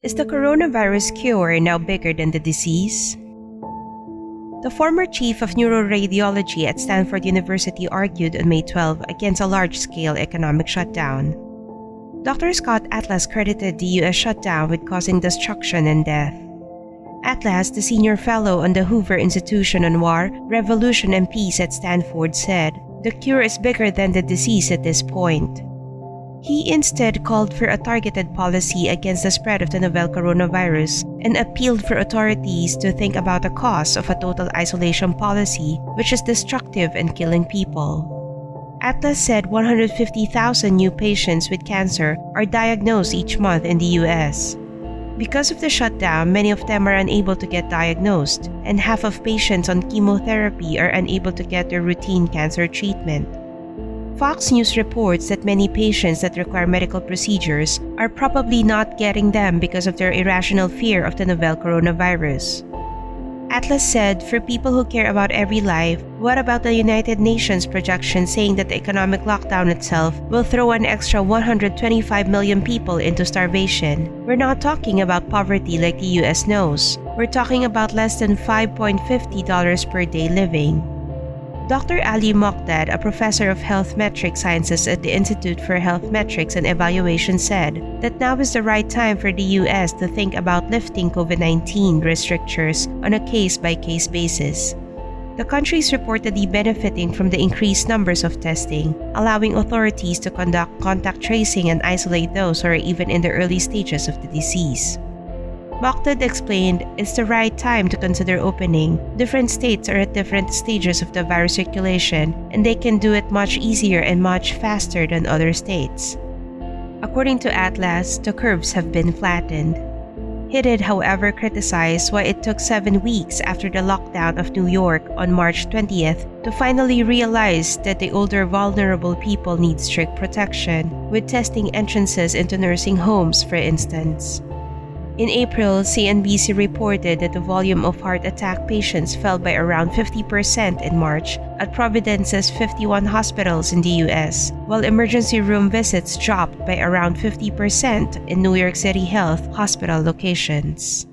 Is the coronavirus cure now bigger than the disease? The former chief of neuroradiology at Stanford University argued on May 12 against a large-scale economic shutdown. Dr. Scott Atlas credited the U.S. shutdown with causing destruction and death. Atlas, the senior fellow on the Hoover Institution on War, Revolution and Peace at Stanford, said, "The cure is bigger than the disease at this point." He instead called for a targeted policy against the spread of the novel coronavirus and appealed for authorities to think about the cost of a total isolation policy, which is destructive and killing people. Atlas said 150,000 new patients with cancer are diagnosed each month in the U.S. Because of the shutdown, many of them are unable to get diagnosed, and half of patients on chemotherapy are unable to get their routine cancer treatment. Fox News reports that many patients that require medical procedures are probably not getting them because of their irrational fear of the novel coronavirus. Atlas said, "For people who care about every life, what about the United Nations projection saying that the economic lockdown itself will throw an extra 125 million people into starvation? We're not talking about poverty like the US knows. We're talking about less than $5.50 per day living." Dr. Ali Mokdad, a professor of health metric sciences at the Institute for Health Metrics and Evaluation, said that now is the right time for the U.S. to think about lifting COVID-19 restrictions on a case-by-case basis. The country is reportedly benefiting from the increased numbers of testing, allowing authorities to conduct contact tracing and isolate those who are even in the early stages of the disease. Mokdad explained, "It's the right time to consider opening. Different states are at different stages of the virus circulation, and they can do it much easier and much faster than other states." According to Atlas, the curves have been flattened. He did, however, criticize why it took 7 weeks after the lockdown of New York on March 20th to finally realize that the older vulnerable people need strict protection, with testing entrances into nursing homes, for instance. In April, CNBC reported that the volume of heart attack patients fell by around 50% in March at Providence's 51 hospitals in the U.S., while emergency room visits dropped by around 50% in New York City Health hospital locations.